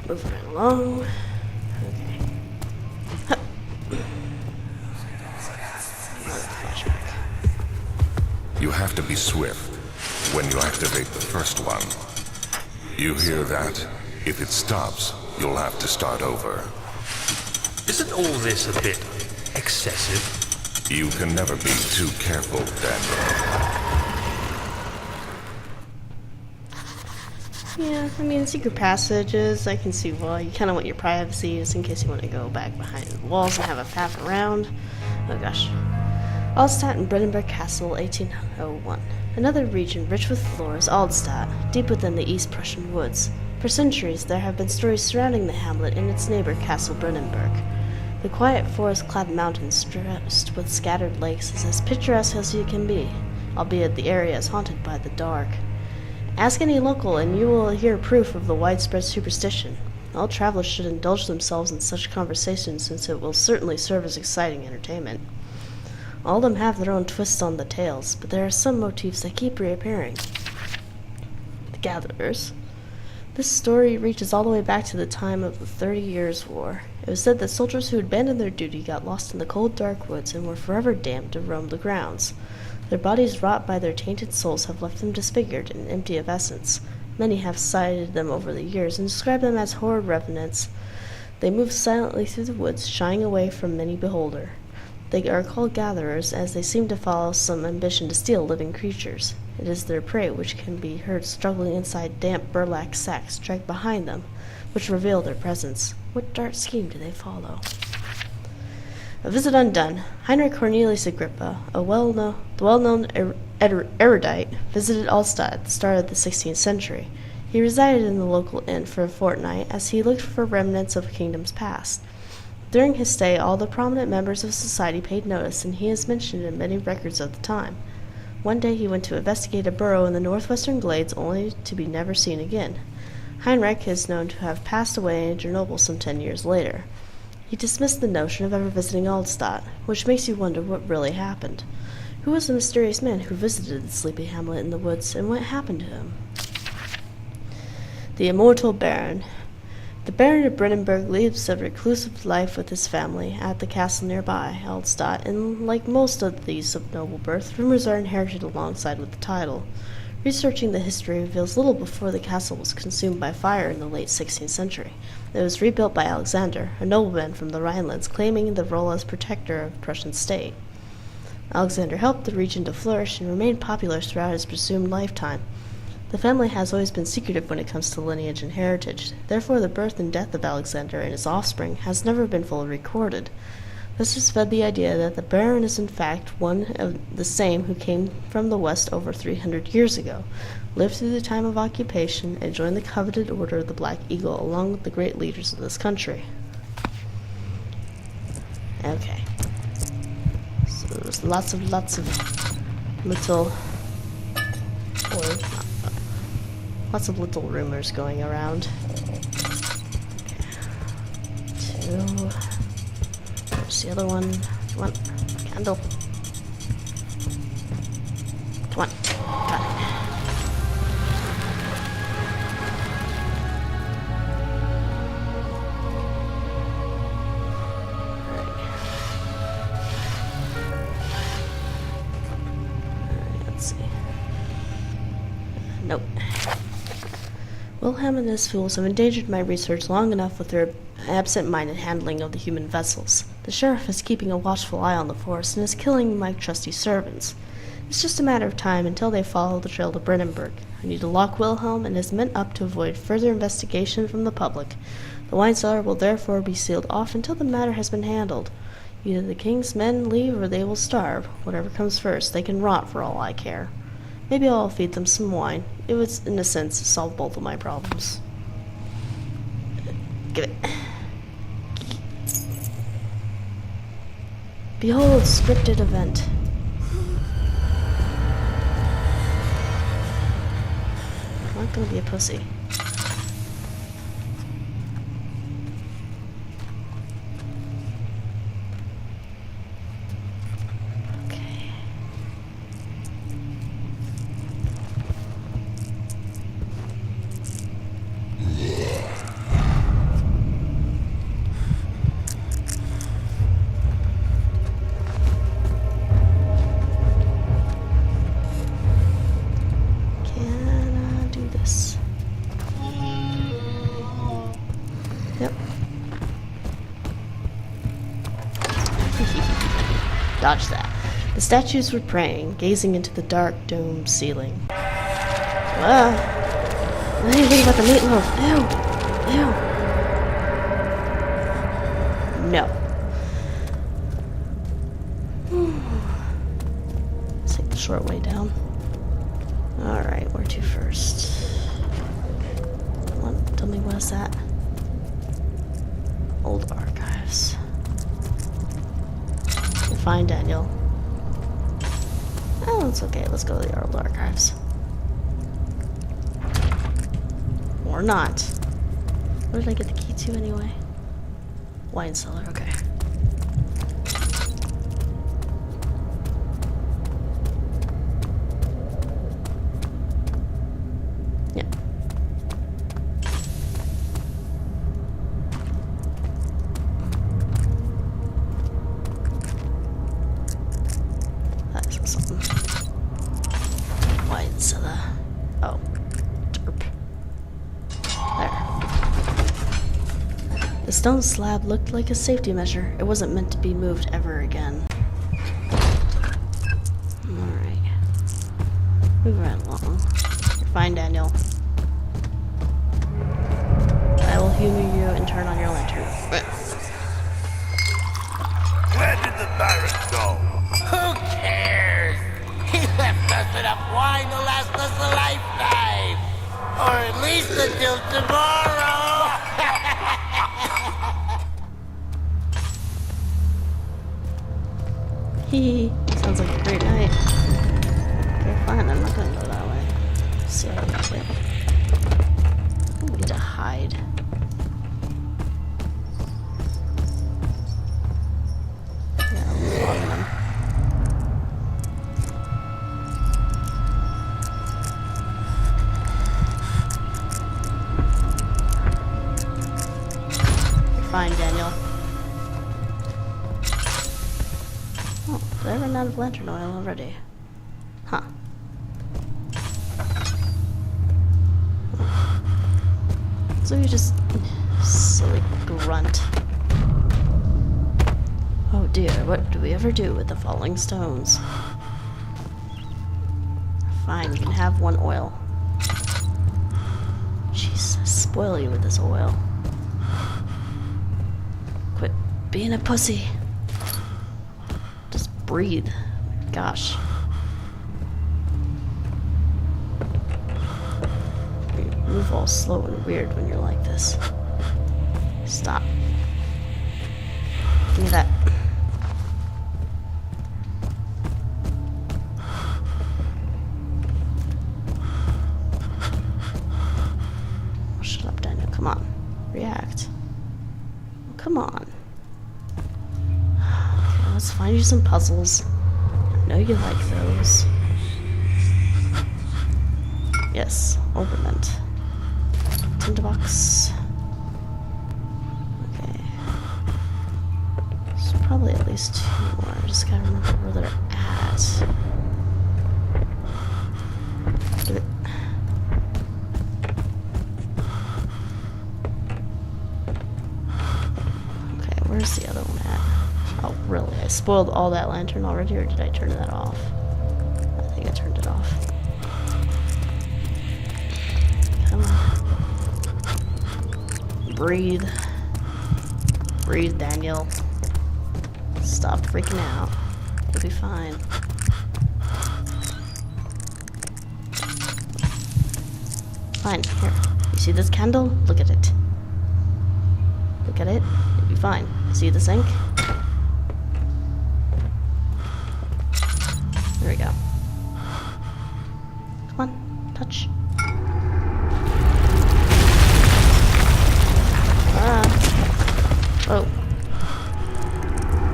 Moving right along. Okay. Hup. Another flashback. You have to be swift when you activate the first one. You hear that? If it stops, you'll have to start over. Isn't all this a bit excessive? You can never be too careful, Daniel. Yeah, I mean, secret passages, I can see why. You kind of want your privacy just in case you want to go back behind the walls and have a path around. Oh gosh. Alstadt and Brennenburg Castle, 1801. Another region rich with lore is Alstadt, deep within the East Prussian woods. For centuries, there have been stories surrounding the hamlet and its neighbor, Castle Brennenburg. The quiet forest-clad mountains stressed with scattered lakes is as picturesque as you can be, albeit the area is haunted by the dark. Ask any local and you will hear proof of the widespread superstition. All travelers should indulge themselves in such conversations since it will certainly serve as exciting entertainment. All of them have their own twists on the tales, but there are some motifs that keep reappearing. The Gatherers. This story reaches all the way back to the time of the 30 Years' War. It was said that soldiers who abandoned their duty got lost in the cold, dark woods and were forever damned to roam the grounds. Their bodies, wrought by their tainted souls, have left them disfigured and empty of essence. Many have cited them over the years and described them as horrid revenants. They move silently through the woods, shying away from many beholder. They are called gatherers, as they seem to follow some ambition to steal living creatures. It is their prey which can be heard struggling inside damp burlap sacks dragged behind them, which reveal their presence. What dark scheme do they follow? A visit undone. Heinrich Cornelius Agrippa, the well-known erudite, visited Alstadt at the start of the 16th century. He resided in the local inn for a fortnight as he looked for remnants of kingdoms past. During his stay, all the prominent members of society paid notice, and he is mentioned in many records of the time. One day he went to investigate a burrow in the northwestern glades, only to be never seen again. Heinrich is known to have passed away in Chernobyl some 10 years later. He dismissed the notion of ever visiting Alstadt, which makes you wonder what really happened. Who was the mysterious man who visited the sleepy hamlet in the woods, and what happened to him? The Immortal Baron. The Baron of Brennenburg lives a reclusive life with his family at the castle nearby, Alstadt, and like most of these of noble birth, rumors are inherited alongside with the title. Researching the history reveals little before the castle was consumed by fire in the late 16th century. It was rebuilt by Alexander, a nobleman from the Rhinelands, claiming the role as protector of the Prussian state. Alexander helped the region to flourish and remained popular throughout his presumed lifetime. The family has always been secretive when it comes to lineage and heritage. Therefore, the birth and death of Alexander and his offspring has never been fully recorded. This has fed the idea that the Baron is in fact one of the same who came from the West over 300 years ago, lived through the time of occupation, and joined the coveted Order of the Black Eagle along with the great leaders of this country. Okay. So there's lots of little... Lots of little rumors going around. Okay. 2. There's the other one. Come on. Candle. Come on. Got it. Alright, let's see. Nope. Wilhelm and his fools have endangered my research long enough with their absent-minded handling of the human vessels. The sheriff is keeping a watchful eye on the forest and is killing my trusty servants. It's just a matter of time until they follow the trail to Brennenburg. I need to lock Wilhelm and his men up to avoid further investigation from the public. The wine cellar will therefore be sealed off until the matter has been handled. Either the king's men leave or they will starve. Whatever comes first, they can rot for all I care. Maybe I'll feed them some wine. It would, in a sense, solve both of my problems. Give it. Behold, scripted event. I'm not gonna be a pussy. Dodge that. The statues were praying, gazing into the dark domed ceiling. What do you think about the meatloaf? Ew. No. Let's take the short way down. Alright, where to first? Come on, tell me what is that? Old archives. Fine, Daniel. Oh, it's okay. Let's go to the old archives. Or not. Where did I get the key to anyway? Wine cellar, okay. Yeah. That's something. Wine cellar. Oh. Derp. There. The stone slab looked like a safety measure. It wasn't meant to be moved ever again. Alright. Move right along. You're fine, Daniel. I will humor you and turn on your lantern. Where did the Baron go? Who cares? He left us enough wine to last us a lifetime. Or at least until tomorrow. Hee. Sounds like a great night. Okay, fine. I'm not gonna go that way. See how I get it. I need to hide. Yeah, I'll move on them. You're fine, Daniel. Oh, did I run out of lantern oil already? Huh. So you just silly grunt. Oh dear, what do we ever do with the falling stones? Fine, you can have one oil. Jeez, I spoil you with this oil. Quit being a pussy. Just breathe. Gosh. You move all slow and weird when you're like this. Stop. Give me that. Oh, shut up, Daniel. Come on. React. Oh, come on. Okay, let's find you some puzzles. I know you like those. Yes, ornament. Tinderbox. Okay. There's probably at least two more. I just gotta remember where they're at. Give it. Okay, where's the other one at? Oh, really? I spoiled all that lantern already, or did I turn that off? I think I turned it off. Come on. Breathe. Breathe, Daniel. Stop freaking out. You'll be fine. Fine. Here. You see this candle? Look at it. Look at it. You'll be fine. See the sink? There we go. Come on. Touch. Oh.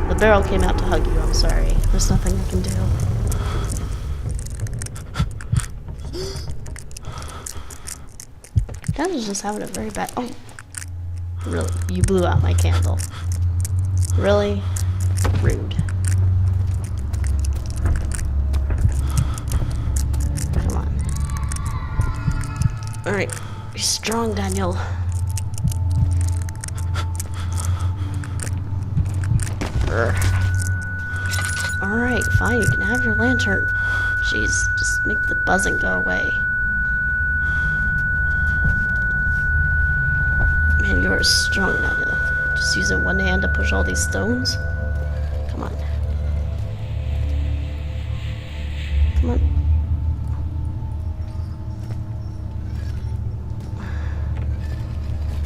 The barrel came out to hug you, I'm sorry. There's nothing I can do. Daniel's just having a very bad... Oh. Really? You blew out my candle. Really? Rude. Come on. Alright. Be strong, Daniel. Alright, fine, you can have your lantern. Jeez, just make the buzzing go away. Man, you are strong, Daniel. Just using one hand to push all these stones? Come on. Come on.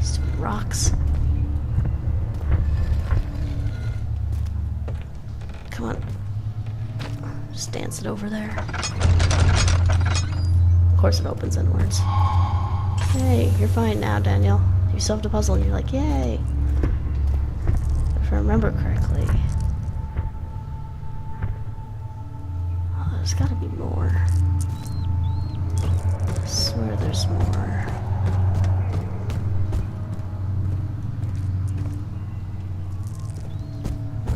Stupid rocks. Come on. Just dance it over there. Of course it opens inwards. Hey, you're fine now, Daniel. You solved a puzzle and you're like, yay! If I remember correctly. Oh, there's gotta be more. I swear there's more.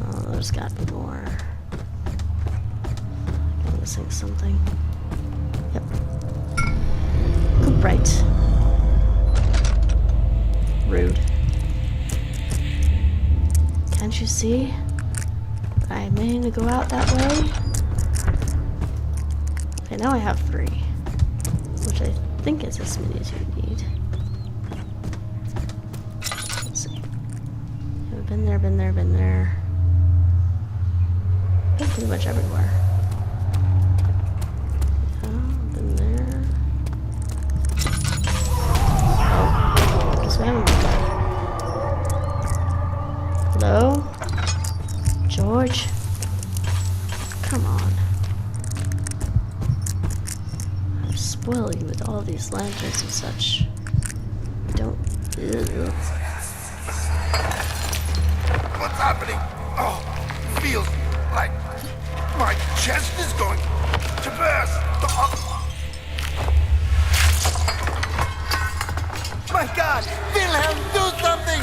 Oh, there's gotta be more. I'm missing something. Yep. Good, right. Rude. Can't you see? I mean to go out that way? Okay, now I have 3. Which I think is as many as you need. Let's see. I've been there, been there, been there. Been pretty much everywhere. Been there. Oh, guess we haven't been there. Hello? George? Come on. I spoil you with all these lanterns and such. Don't. Ew. What's happening? Oh, feels like my chest is going to burst. My God! Wilhelm, do something!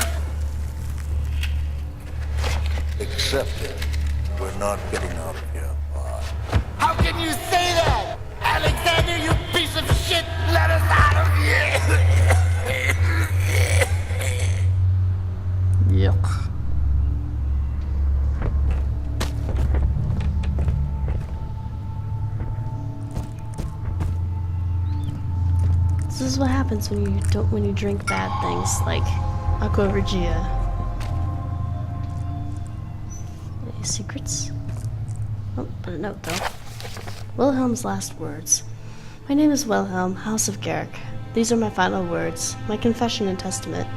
Accept it. We're not getting out of here, Bob. How can you say that? Alexander, you piece of shit! Let us out of here! Yuck. This is what happens when you drink bad things like Aqua. Any secrets? Oh, but a note though. Wilhelm's last words. My name is Wilhelm, House of Garrick. These are my final words, my confession and testament.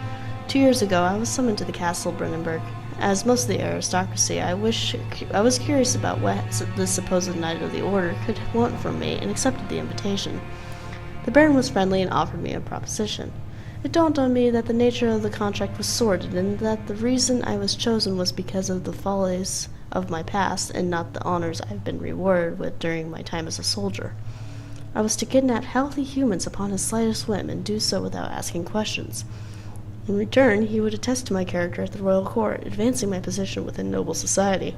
2 years ago, I was summoned to the castle Brennenburg. As most of the aristocracy, I was curious about what the supposed Knight of the Order could want from me, and accepted the invitation. The Baron was friendly and offered me a proposition. It dawned on me that the nature of the contract was sordid, and that the reason I was chosen was because of the follies of my past, and not the honors I've been rewarded with during my time as a soldier. I was to kidnap healthy humans upon his slightest whim, and do so without asking questions. In return, he would attest to my character at the royal court, advancing my position within noble society.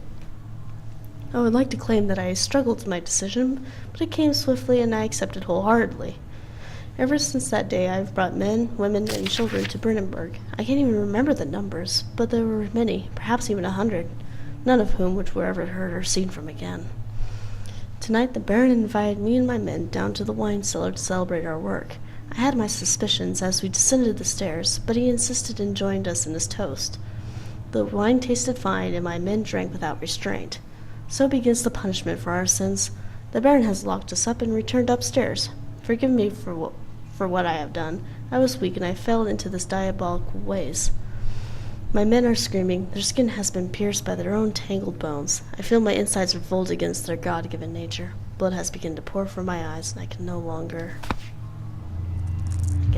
I would like to claim that I struggled with my decision, but it came swiftly and I accepted wholeheartedly. Ever since that day, I've brought men, women, and children to Brennenburg. I can't even remember the numbers, but there were many, perhaps even 100, none of whom which were ever heard or seen from again. Tonight, the Baron invited me and my men down to the wine cellar to celebrate our work. I had my suspicions as we descended the stairs, but he insisted and joined us in his toast. The wine tasted fine, and my men drank without restraint. So begins the punishment for our sins. The Baron has locked us up and returned upstairs. Forgive me for what I have done. I was weak, and I fell into this diabolical ways. My men are screaming. Their skin has been pierced by their own tangled bones. I feel my insides revolt against their God-given nature. Blood has begun to pour from my eyes, and I can no longer,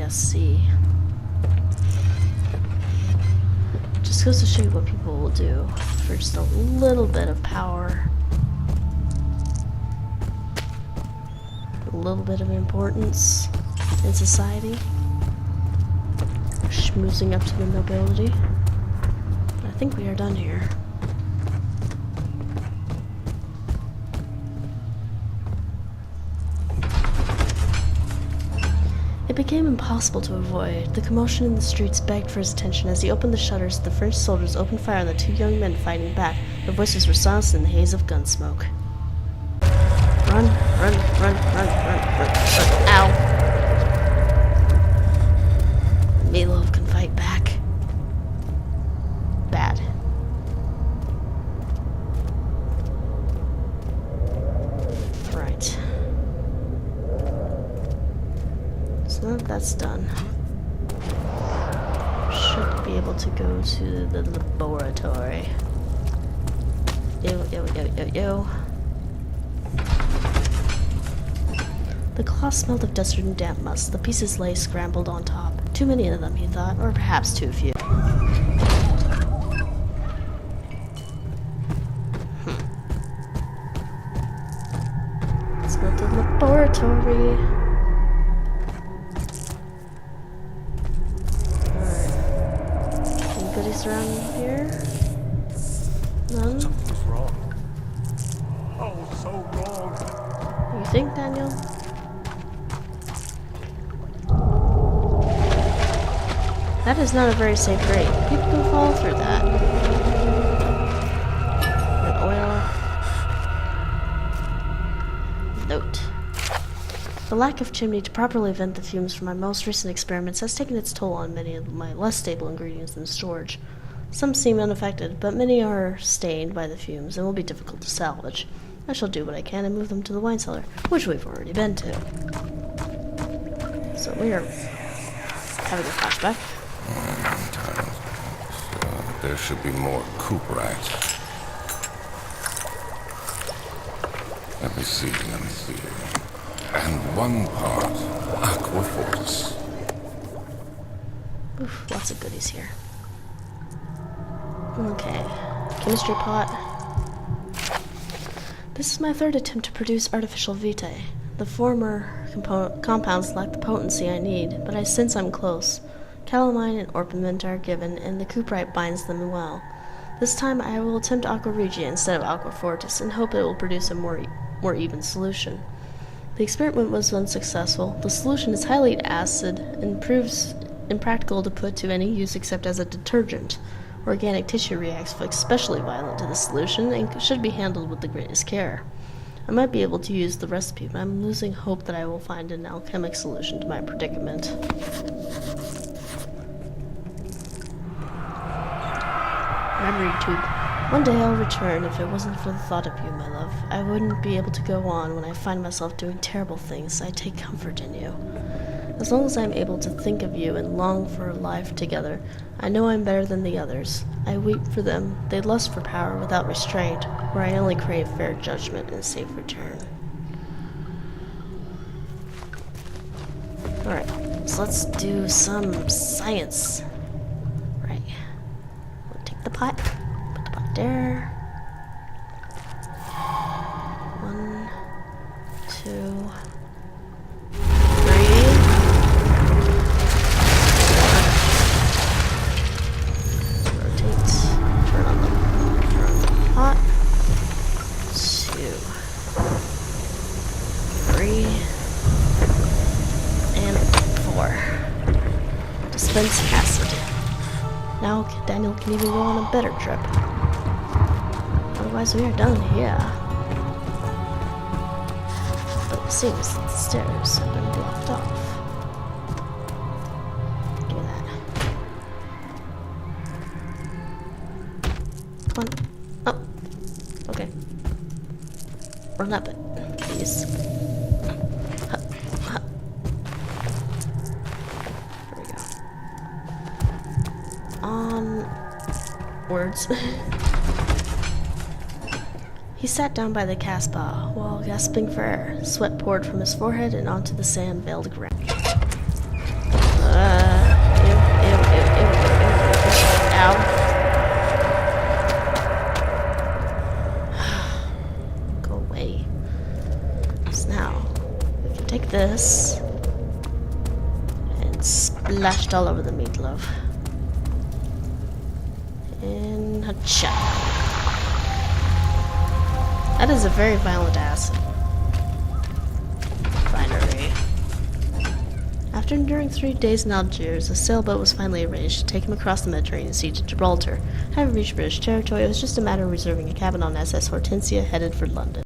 see. Just goes to show you what people will do for just a little bit of power. A little bit of importance in society. Schmoozing up to the nobility. I think we are done here. It became impossible to avoid. The commotion in the streets begged for his attention. As he opened the shutters, the French soldiers opened fire on the 2 young men fighting back. Her voices were silenced in the haze of gun smoke. Run, run, run, run, run, run, run. Ow. Meatloaf can fight back. Bad. Right. So now that that's done, should be able to go to the laboratory. Yo, yo, yo, yo, yo. The cloth smelled of dusted and damp musk. The pieces lay scrambled on top. Too many of them, he thought, or perhaps too few. Let's go to the laboratory. Alright. Any goodies around here? None? Something's wrong. Oh, so wrong. You think, Daniel? That is not a very safe grade. People can fall through that. And oil. Note. The lack of chimney to properly vent the fumes from my most recent experiments has taken its toll on many of my less stable ingredients in storage. Some seem unaffected, but many are stained by the fumes and will be difficult to salvage. I shall do what I can and move them to the wine cellar, which we've already been to. So we are having a flashback. So there should be more coop rats. Let me see. And one part Aqua Fortis. Oof, lots of goodies here. Okay, chemistry pot. This is my third attempt to produce artificial vitae. The former compounds lack the potency I need, but I sense I'm close. Calamine and orpiment are given, and the cuprite binds them well. This time I will attempt Aqua Regia instead of Aqua Fortis, and hope it will produce a more even solution. The experiment was unsuccessful. The solution is highly acid and proves impractical to put to any use except as a detergent. Organic tissue reacts especially violent to the solution and should be handled with the greatest care. I might be able to use the recipe, but I'm losing hope that I will find an alchemic solution to my predicament. Memory tube. One day I'll return. If it wasn't for the thought of you, my love, I wouldn't be able to go on when I find myself doing terrible things. I take comfort in you. As long as I'm able to think of you and long for a life together, I know I'm better than the others. I weep for them. They lust for power without restraint, where I only crave fair judgment and safe return. Alright, so let's do some science. Right. We'll take the pot, put the pot there. 1, 2, 3. Rotate. Turn on the pot. 2, 3. And 4. Dispense acid. Now Daniel can even go on a better trip. Otherwise we are done here. But it seems that the stairs have been blocked off. Give me that. Come on. Oh. Okay. Run up it, please. Onwards. He sat down by the Casbah while gasping for air. Sweat poured from his forehead and onto the sand-veiled ground. Ow. Go away. So now, we can take this and splash it all over the meatloaf. And hacha. That is a very violent acid. Binary. After enduring 3 days in Algiers, a sailboat was finally arranged to take him across the Mediterranean Sea to Gibraltar. Having reached British territory, it was just a matter of reserving a cabin on SS Hortensia headed for London.